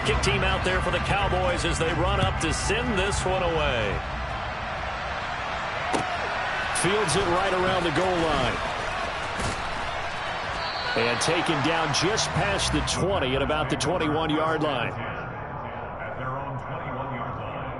kick team out there for the Cowboys as they run up to send this one away. Fields it right around the goal line. And taken down just past the 20 at about the 21-yard line. At their own 21-yard line.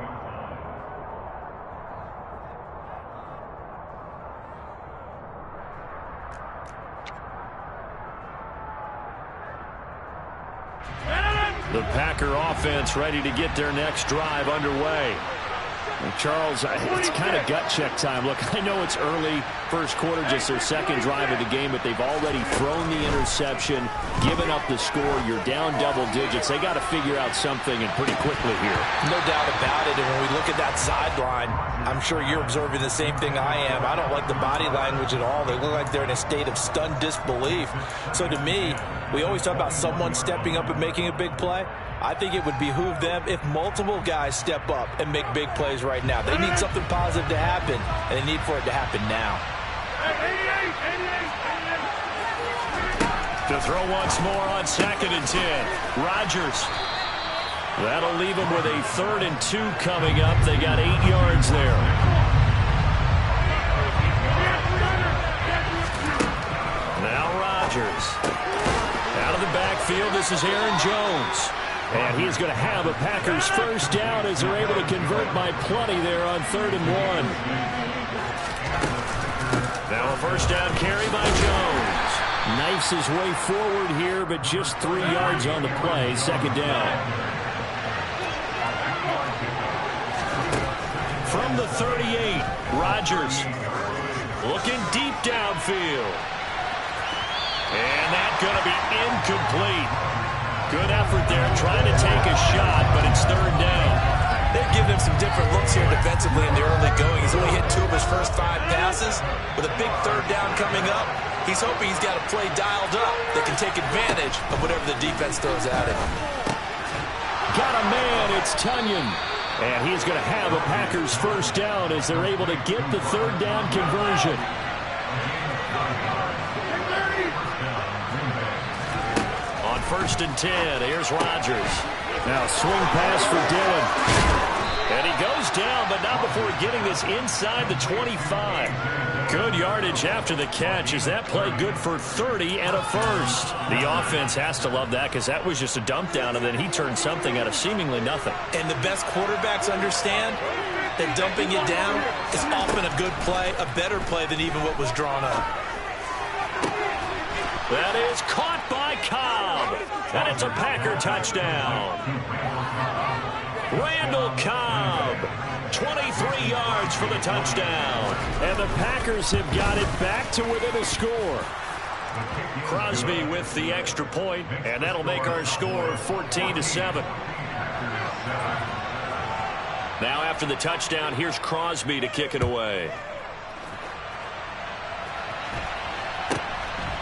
The Packer offense ready to get their next drive underway. Well, Charles, it's kind of gut check time. Look, I know it's early, first quarter, just their second drive of the game, but they've already thrown the interception, given up the score. You're down double digits. They got to figure out something, and pretty quickly here. No doubt about it. And when we look at that sideline, I'm sure you're observing the same thing I am. I don't like the body language at all. They look like they're in a state of stunned disbelief. So to me, we always talk about someone stepping up and making a big play. I think it would behoove them if multiple guys step up and make big plays right now. They need something positive to happen, and they need for it to happen now. To throw once more on 2nd and 10. Rodgers. That'll leave them with a 3rd and 2 coming up. They got 8 yards there. Now Rodgers. Out of the backfield, this is Aaron Jones. And he's going to have a Packers first down as they're able to convert by plenty there on 3rd and 1. Now a first down carry by Jones. Knifes his way forward here, but just 3 yards on the play. 2nd down. From the 38, Rodgers looking deep downfield. And that's going to be incomplete. Good effort there, trying to take a shot, but it's 3rd down. They've given him some different looks here defensively in the early going. He's only hit 2 of his first 5 passes. With a big 3rd down coming up, he's hoping he's got a play dialed up that can take advantage of whatever the defense throws at him. Got a man, it's Tunyon. And he's going to have a Packers first down as they're able to get the 3rd down conversion. On 1st and 10, here's Rodgers. Now swing pass for Dillon. And he goes down, but not before getting this inside the 25. Good yardage after the catch. Is that play good for 30 and a first? The offense has to love that because that was just a dump down, and then he turned something out of seemingly nothing. And the best quarterbacks understand that dumping it down is often a good play, a better play than even what was drawn up. That is caught by Cobb. And it's a Packer touchdown. Randall Cobb, 23 yards for the touchdown. And the Packers have got it back to within a score. Crosby with the extra point, and that'll make our score 14-7. Now after the touchdown, here's Crosby to kick it away.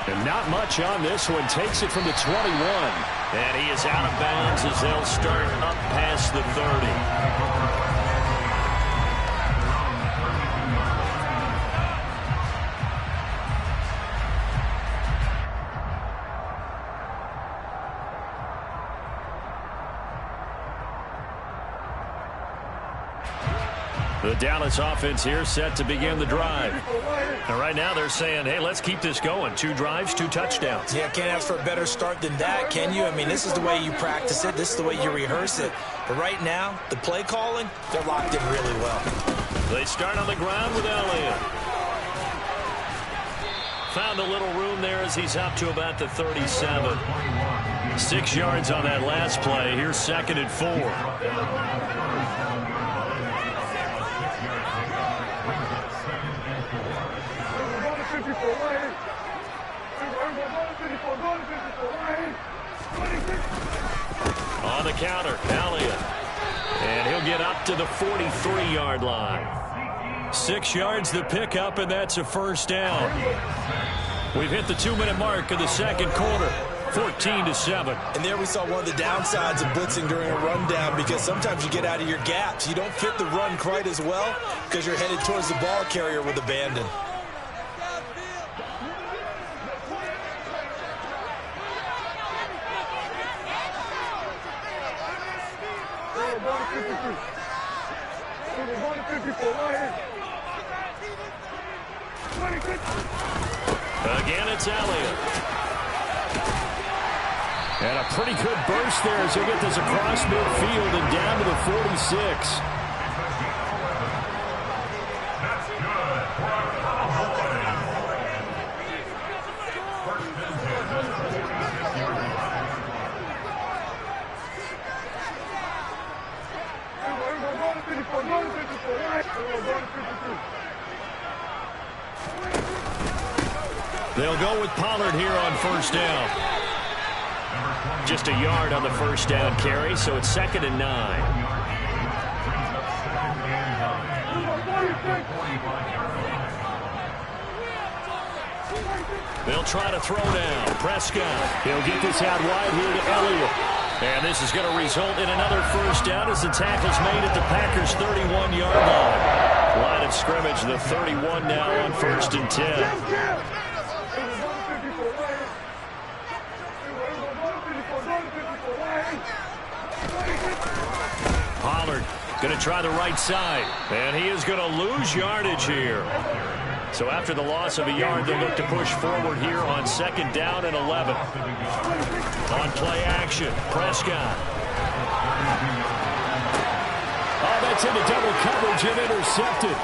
And not much on this one. Takes it from the 21. And he is out of bounds as they'll start up past the 30. The Dallas offense here set to begin the drive. And right now they're saying, hey, let's keep this going. 2 drives, 2 touchdowns. Yeah, can't ask for a better start than that, can you? I mean, this is the way you practice it. This is the way you rehearse it. But right now, the play calling, they're locked in really well. They start on the ground with Elliott. Found a little room there as he's up to about the 37. 6 yards on that last play. Here's 2nd and 4. On the counter, Elliott. And he'll get up to the 43-yard line. 6 yards the pickup, and that's a first down. We've hit the 2-minute mark of the second quarter. 14-7. And there we saw one of the downsides of blitzing during a rundown, because sometimes you get out of your gaps. You don't fit the run quite as well because you're headed towards the ball carrier with abandon. Again, it's Elliott. And a pretty good burst there as they get this across midfield and down to the 46. They'll go with Pollard here on first down. Just a yard on the first down carry, so it's 2nd and 9. They'll try to throw down. Prescott. He'll get this out wide here to Elliott. And this is going to result in another first down as the tackle's made at the Packers' 31-yard line. Line of scrimmage, the 31 now on 1st and 10. Pollard going to try the right side, and he is going to lose yardage here. So after the loss of a yard, they'll look to push forward here on 2nd down and 11. On play action, Prescott. Oh, that's into double coverage and intercepted.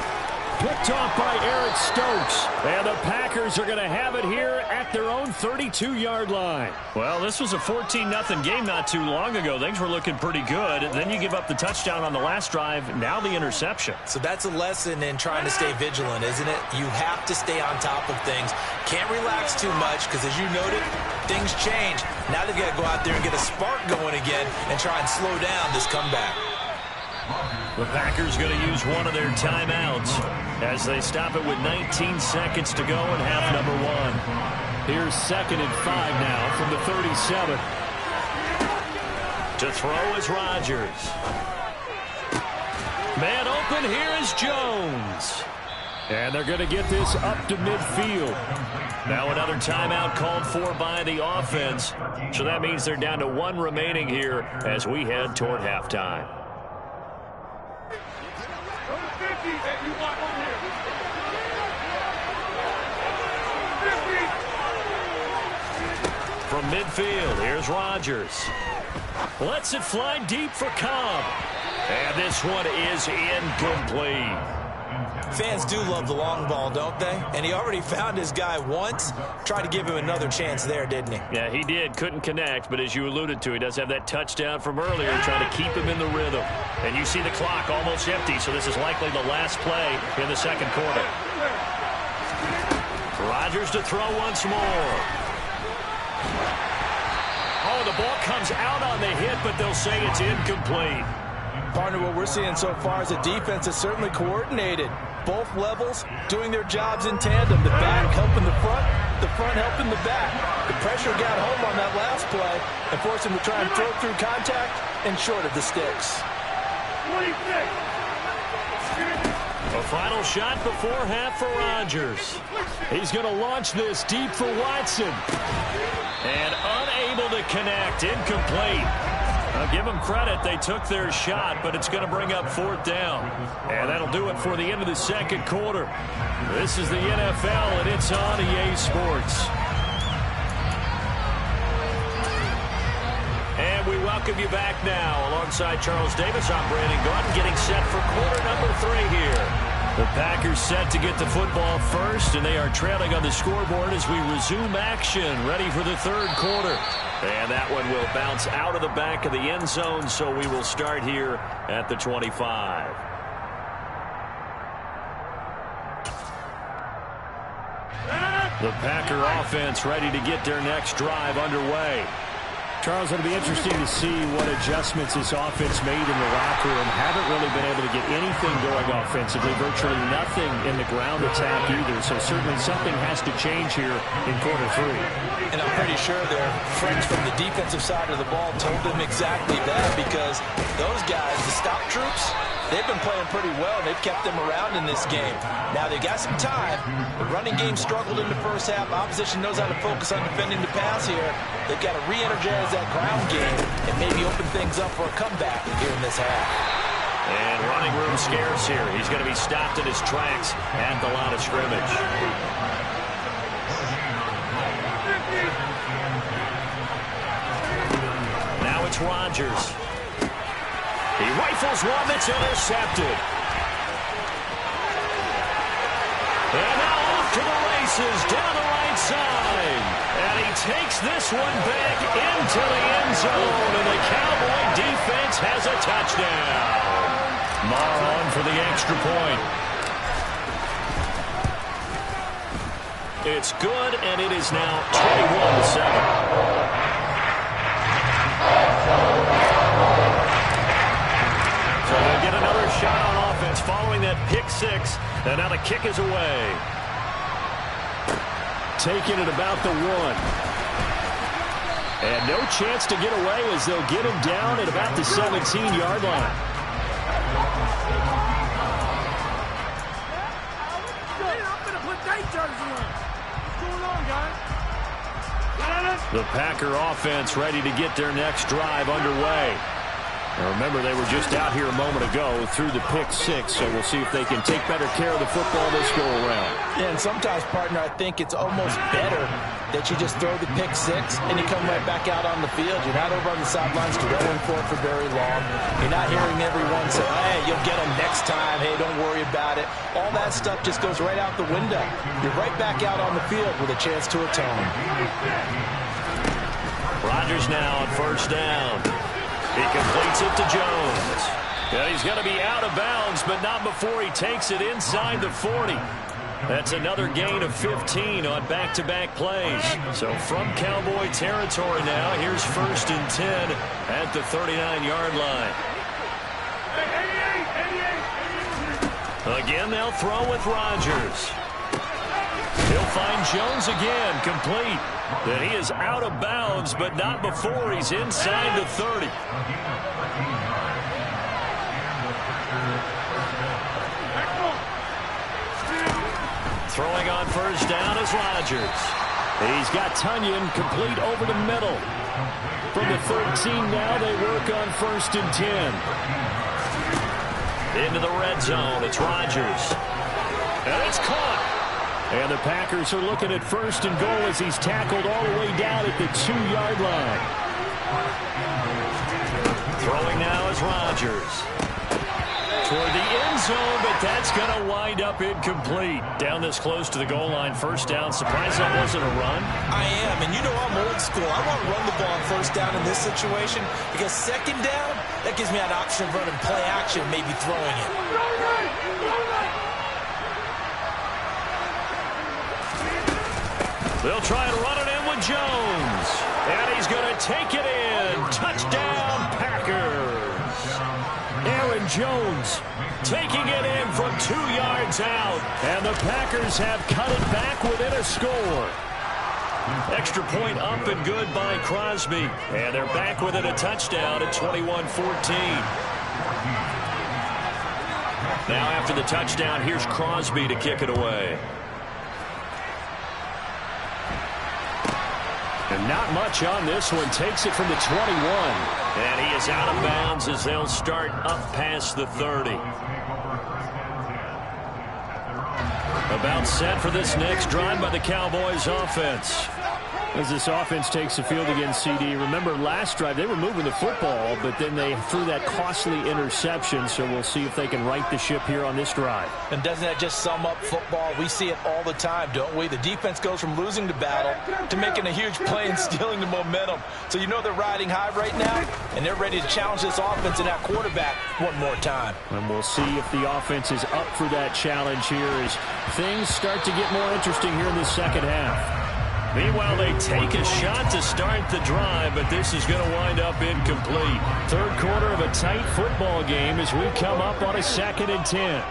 Picked off by Eric Stokes. And the Packers are going to have it here at their own 32-yard line. Well, this was a 14-0 game not too long ago. Things were looking pretty good. Then you give up the touchdown on the last drive. Now the interception. So that's a lesson in trying to stay vigilant, isn't it? You have to stay on top of things. Can't relax too much because, as you noted, things change. Now they've got to go out there and get a spark going again and try and slow down this comeback. The Packers going to use one of their timeouts as they stop it with 19 seconds to go in half number 1. Here's 2nd and 5 now from the 37. To throw is Rodgers. Man open, here is Jones. And they're going to get this up to midfield. Now another timeout called for by the offense. So that means they're down to 1 remaining here as we head toward halftime. From midfield, here's Rodgers. Lets it fly deep for Cobb. And this one is incomplete. Fans do love the long ball, don't they? And he already found his guy once. Tried to give him another chance there, didn't he? Yeah, he did. Couldn't connect, but as you alluded to, he does have that touchdown from earlier, trying to keep him in the rhythm. And you see the clock almost empty, so this is likely the last play in the 2nd quarter. Rodgers to throw once more. Oh, the ball comes out on the hit, but they'll say it's incomplete. Partner, what we're seeing so far is a defense that's certainly coordinated. Both levels doing their jobs in tandem. The back helping the front helping the back. The pressure got home on that last play and forced him to try and throw through contact and short of the sticks. A final shot before half for Rodgers. He's going to launch this deep for Watson. And unable to connect, incomplete. I'll give them credit. They took their shot, but it's going to bring up 4th down. And that'll do it for the end of the 2nd quarter. This is the NFL, and it's on EA Sports. And we welcome you back now. Alongside Charles Davis, I'm Brandon Gordon, getting set for quarter number 3 here. The Packers set to get the football first, and they are trailing on the scoreboard as we resume action, ready for the 3rd quarter. And that one will bounce out of the back of the end zone, so we will start here at the 25. The Packer offense ready to get their next drive underway. Charles, it'll be interesting to see what adjustments this offense made in the locker room. Haven't really been able to get anything going offensively, virtually nothing in the ground attack either. So certainly something has to change here in quarter 3. And I'm pretty sure their friends from the defensive side of the ball told them exactly that, because those guys, the stop troops, they've been playing pretty well, and they've kept them around in this game. Now, they've got some time. The running game struggled in the first half. Opposition knows how to focus on defending the pass here. They've got to re-energize that ground game and maybe open things up for a comeback here in this half. And running room scarce here. He's going to be stopped in his tracks at the line of scrimmage. Now it's Rodgers. He rifles one that's intercepted. And now off to the races down the right side. And he takes this one back into the end zone. And the Cowboy defense has a touchdown. Marr on for the extra point. It's good, and it is now 21-7. So they'll get another shot on offense following that pick six. And now the kick is away. Taking it about the 1. And no chance to get away as they'll get him down at about the 17-yard line. The Packer offense ready to get their next drive underway. Now remember, they were just out here a moment ago through the pick six, so we'll see if they can take better care of the football this go-around. Yeah, and sometimes, partner, I think it's almost better that you just throw the pick six and you come right back out on the field. You're not over on the sidelines dwelling for it for very long. You're not hearing everyone say, hey, you'll get them next time. Hey, don't worry about it. All that stuff just goes right out the window. You're right back out on the field with a chance to atone. Rodgers now on first down. He completes it to Jones. And he's going to be out of bounds, but not before he takes it inside the 40. That's another gain of 15 on back-to-back plays. So from Cowboy territory now, here's 1st and 10 at the 39-yard line. Again, they'll throw with Rodgers. He'll find Jones again, complete. Then he is out of bounds, but not before he's inside the 30. Throwing on first down is Rodgers. He's got Tunyon complete over the middle. From the 13 now, they work on 1st and 10. Into the red zone, it's Rodgers. And it's caught. And the Packers are looking at 1st and goal as he's tackled all the way down at the 2-yard line. Throwing now is Rodgers. Toward the end zone, but that's going to wind up incomplete. Down this close to the goal line, 1st down. Surprised that wasn't a run? I am, and you know I'm old school. I want to run the ball on 1st down in this situation because 2nd down, that gives me an option of running play action, maybe throwing it. They'll try and run it in with Jones. And he's going to take it in. Touchdown, Packers. Aaron Jones taking it in from 2 yards out. And the Packers have cut it back within a score. Extra point up and good by Crosby. And they're back within a touchdown at 21-14. Now after the touchdown, here's Crosby to kick it away. And not much on this one. Takes it from the 21. And he is out of bounds as they'll start up past the 30. About set for this next drive by the Cowboys offense. As this offense takes the field against CD. Remember last drive they were moving the football, but then they threw that costly interception. So we'll see if they can right the ship here on this drive. And doesn't that just sum up football? We see it all the time, don't we? The defense goes from losing the battle to making a huge play and stealing the momentum. So you know they're riding high right now, and they're ready to challenge this offense and that quarterback one more time. And we'll see if the offense is up for that challenge here as things start to get more interesting here in the second half. Meanwhile, they take a shot to start the drive, but this is going to wind up incomplete. 3rd quarter of a tight football game as we come up on a 2nd and 10.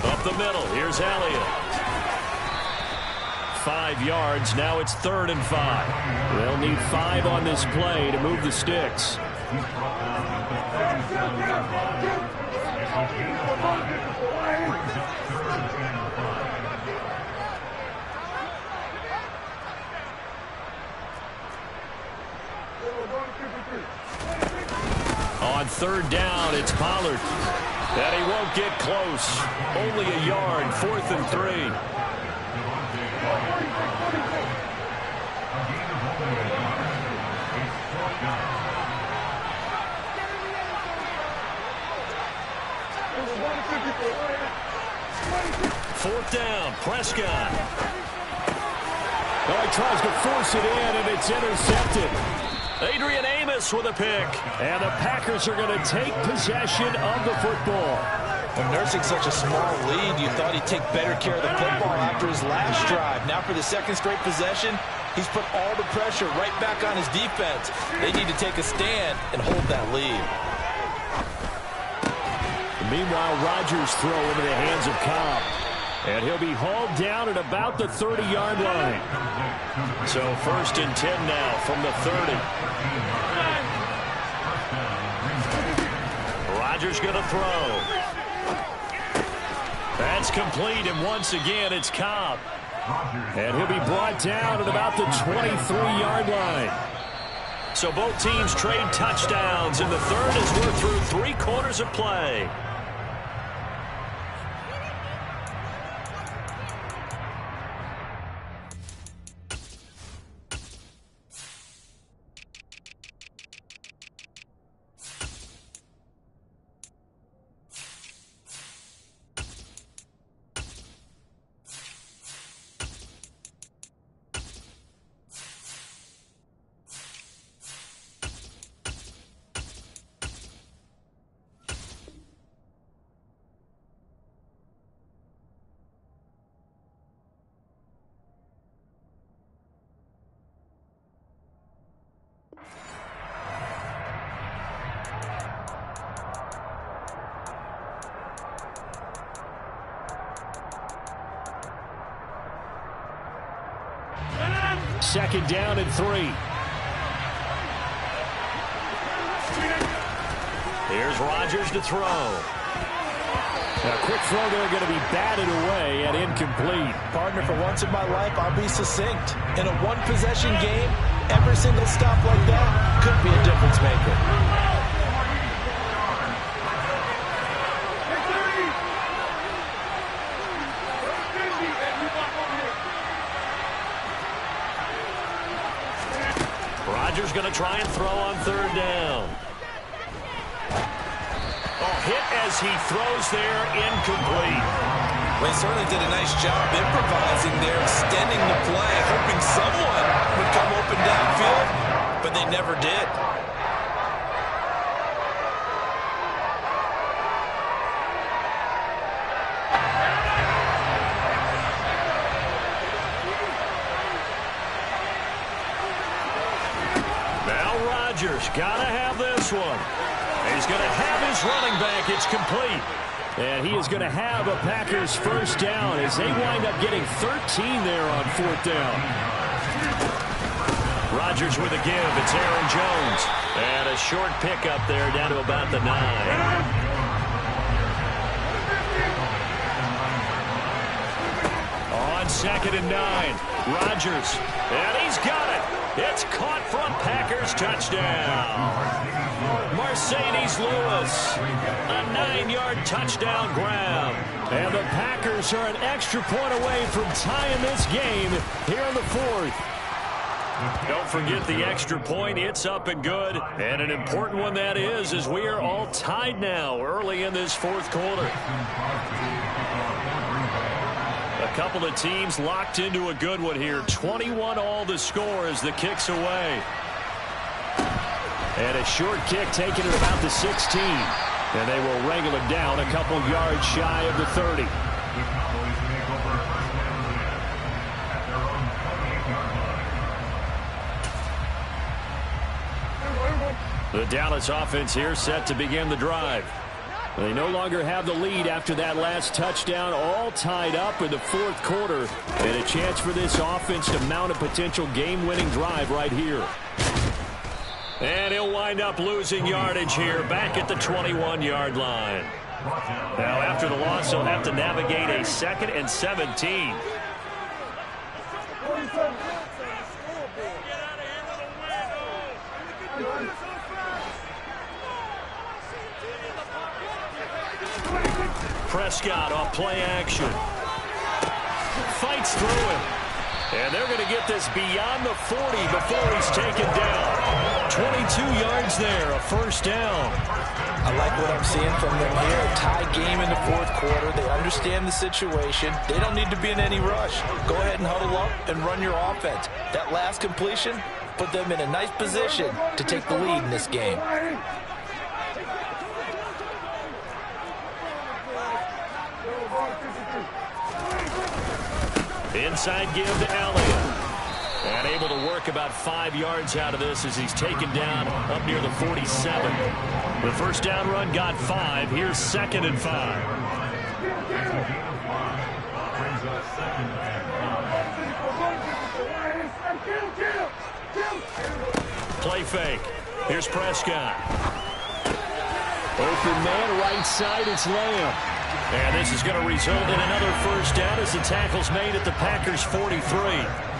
Up the middle, here's Elliott. 5 yards. Now it's 3rd and 5. They'll need 5 on this play to move the sticks. On 3rd down, it's Pollard. And he won't get close. Only a yard, 4th and 3. Fourth down, Prescott. He tries to force it in, and it's intercepted. Adrian Amos with a pick. And the Packers are going to take possession of the football. When nursing such a small lead, you thought he'd take better care of the football after his last drive. Now for the 2nd straight possession, he's put all the pressure right back on his defense. They need to take a stand and hold that lead. Meanwhile, Rodgers throw into the hands of Cobb. And he'll be hauled down at about the 30-yard line. So 1st and 10 now from the 30. Rodgers going to throw. That's complete, and once again, it's Cobb. And he'll be brought down at about the 23-yard line. So both teams trade touchdowns in the 3rd as we're through 3 quarters of play. Second down and 3. Here's Rodgers to throw. A quick throw there going to be batted away and incomplete. Partner, for once in my life, I'll be succinct. In a one-possession game, every single stop like that could be a difference maker. Rodgers going to try and throw on 3rd down. Oh, hit as he throws there, incomplete. They certainly did a nice job improvising there, extending the play, hoping someone would come open downfield, but they never did. Gotta have this one. He's going to have his running back. It's complete. And he is going to have a Packers 1st down as they wind up getting 13 there on 4th down. Rodgers with a give. It's Aaron Jones. And a short pickup there down to about the 9. On 2nd and 9. Rodgers. And he's got it. It's caught from Packers touchdown. Mercedes Lewis, a 9-yard touchdown grab. And the Packers are an extra point away from tying this game here in the 4th. Don't forget the extra point. It's up and good. And an important one that is, as we are all tied now early in this 4th quarter. A couple of teams locked into a good one here. 21 all the score as the kick's away. And a short kick taken at about the 16. And they will wrangle it down a couple yards shy of the 30. The Dallas offense here set to begin the drive. They no longer have the lead after that last touchdown, all tied up in the fourth quarter, and a chance for this offense to mount a potential game-winning drive right here. And he'll wind up losing yardage here back at the 21-yard line. Now, after the loss, he'll have to navigate a 2nd and 17. Prescott off play action. Fights through him. And they're going to get this beyond the 40 before he's taken down. 22 yards there, a first down. I like what I'm seeing from them here. A tie game in the fourth quarter. They understand the situation. They don't need to be in any rush. Go ahead and huddle up and run your offense. That last completion put them in a nice position to take the lead in this game. Inside give to Elliott. And able to work about 5 yards out of this as he's taken down up near the 47. The first down run got 5. Here's 2nd and 5. Play fake. Here's Prescott. Open man right side, it's Lamb. And this is going to result in another first down as the tackle's made at the Packers' 43.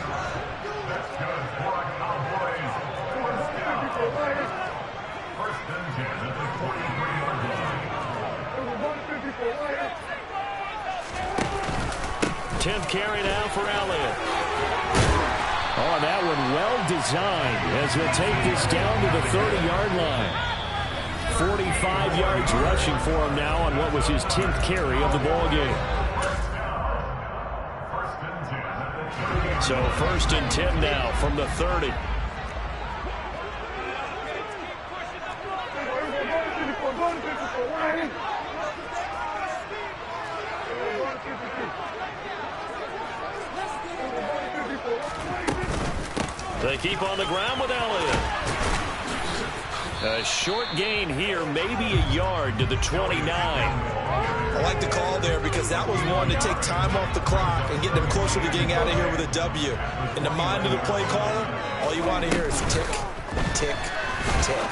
Tenth carry now for Elliott. Oh, that one well designed as he'll take this down to the 30-yard line. 45 yards rushing for him now on what was his 10th carry of the ball game. So 1st and 10 now from the 30. They keep on the ground with Elliott. A short gain here, maybe a yard to the 29. I like the call there because that was one to take time off the clock and get them closer to getting out of here with a W. In the mind of the play caller, all you want to hear is tick, tick, tick.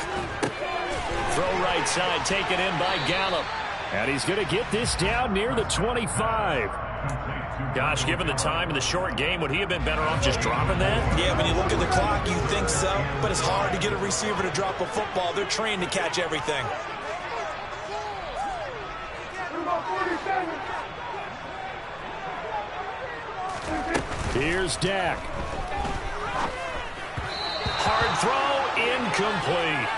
Throw right side, taken in by Gallup. And he's going to get this down near the 25. Gosh, given the time in the short game, would he have been better off just dropping that? Yeah, when you look at the clock, you think so. But it's hard to get a receiver to drop a football. They're trained to catch everything. Here's Dak. Hard throw, incomplete.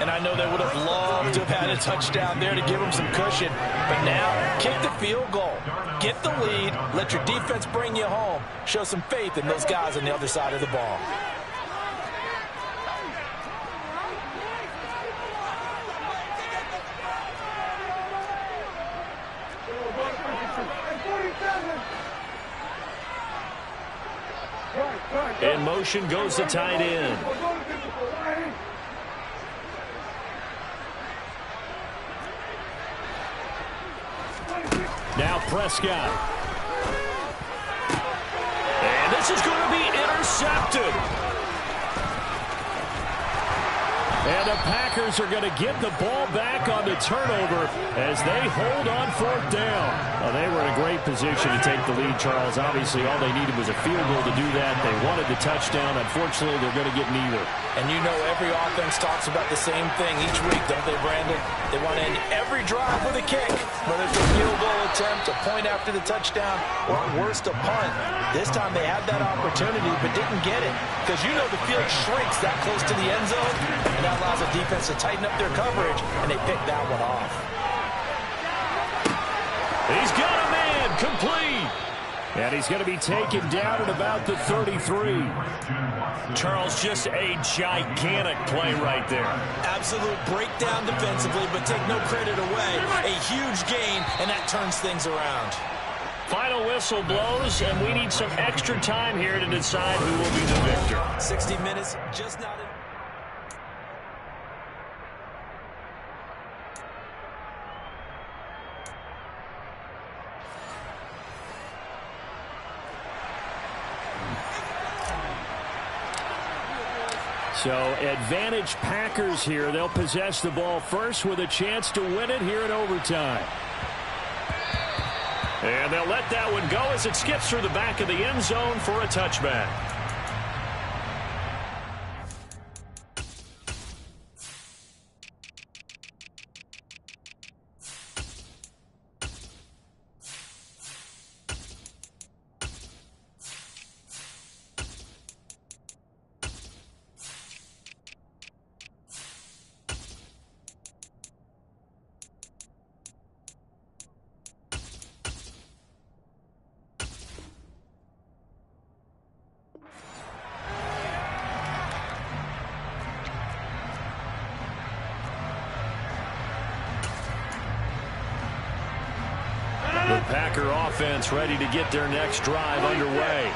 And I know they would have loved to have had a touchdown there to give them some cushion. But now, kick the field goal. Get the lead. Let your defense bring you home. Show some faith in those guys on the other side of the ball. In motion goes the tight end. Now Prescott. And this is going to be intercepted. And the Packers are going to get the ball back on the turnover as they hold on 4th down. Well, they were in a great position to take the lead, Charles. Obviously, all they needed was a field goal to do that. They wanted the touchdown. Unfortunately, they're going to get neither. And you know every offense talks about the same thing each week, don't they, Brandon? They want to end every drive with a kick, whether it's a field goal attempt, a point after the touchdown, or at worst, a punt. This time they had that opportunity but didn't get it because you know the field shrinks that close to the end zone, and that allows the defense to tighten up their coverage, and they picked that one off. He's got a man, complete. And he's going to be taken down at about the 33. Charles, just a gigantic play right there. Absolute breakdown defensively, but take no credit away. A huge gain, and that turns things around. Final whistle blows, and we need some extra time here to decide who will be the victor. 60 minutes, just not enough. So advantage Packers here. They'll possess the ball first with a chance to win it here in overtime. And they'll let that one go as it skips through the back of the end zone for a touchback. The Packer offense ready to get their next drive underway.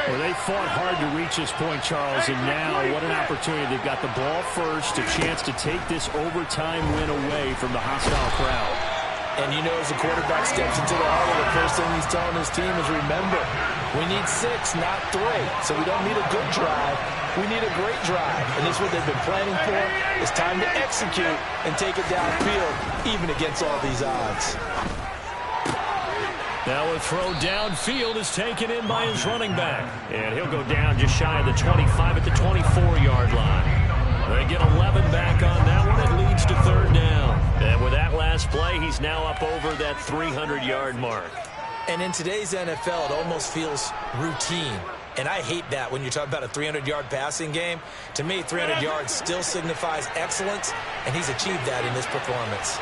Well, they fought hard to reach this point, Charles, and now what an opportunity. They've got the ball first, a chance to take this overtime win away from the hostile crowd. And you know, as the quarterback steps into the huddle, the first thing he's telling his team is, remember, we need 6, not 3. So we don't need a good drive. We need a great drive. And this is what they've been planning for. It's time to execute and take it downfield, even against all these odds. Now a throw downfield is taken in by his running back. And he'll go down just shy of the 25 at the 24-yard line. They get 11 back on that one. It leads to third down. And with that last play, he's now up over that 300-yard mark. And in today's NFL, it almost feels routine. And I hate that when you're talking about a 300-yard passing game. To me, 300 yards still signifies excellence, and he's achieved that in this performance.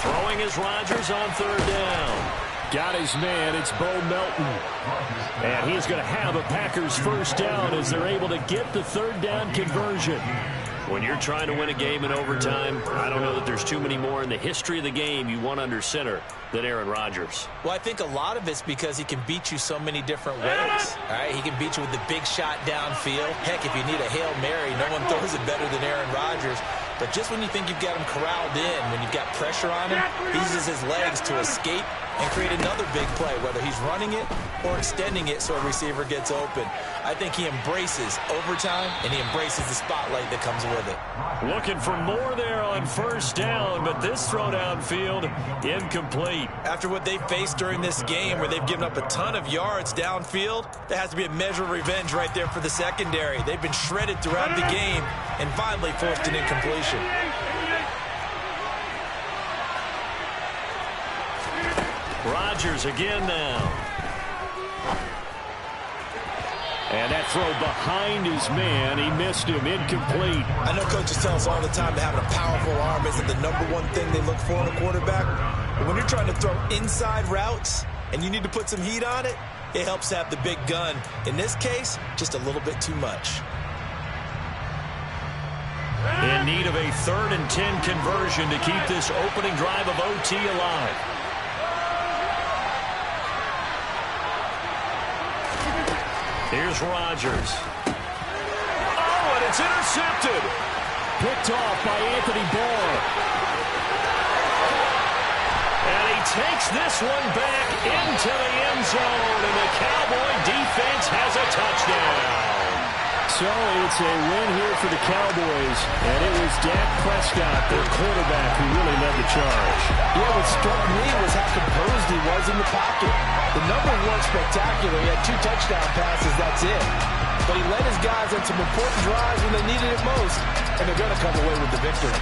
Throwing is Rodgers on third down. Got his man. It's Bo Melton. And he's going to have a Packers first down as they're able to get the third down conversion. When you're trying to win a game in overtime, I don't know that there's too many more in the history of the game you want under center than Aaron Rodgers. Well, I think a lot of it's because he can beat you so many different ways. All right, he can beat you with the big shot downfield. Heck, if you need a Hail Mary, no one throws it better than Aaron Rodgers. But just when you think you've got him corralled in, when you've got pressure on him, he uses his legs to escape and create another big play, whether he's running it or extending it so a receiver gets open. I think he embraces overtime, and he embraces the spotlight that comes with it. Looking for more there on first down, but this throw downfield incomplete. After what they faced during this game where they've given up a ton of yards downfield, there has to be a measure of revenge right there for the secondary. They've been shredded throughout the game and finally forced an incompletion. Rodgers again now. And that throw behind his man, he missed him, incomplete. I know coaches tell us all the time that having a powerful arm isn't the #1 thing they look for in a quarterback. But when you're trying to throw inside routes and you need to put some heat on it, it helps to have the big gun. In this case, just a little bit too much. In need of a 3rd and 10 conversion to keep this opening drive of OT alive. Here's Rodgers. Oh, and it's intercepted. Picked off by Anthony Barr. And he takes this one back into the end zone, and the Cowboy defense has a touchdown. So it's a win here for the Cowboys, and it was Dak Prescott, their quarterback, who really led the charge. Yeah, what struck me was how composed he was in the pocket. The numbers weren't spectacular. He had 2 touchdown passes, that's it. But he led his guys on some important drives when they needed it most, and they're going to come away with the victory.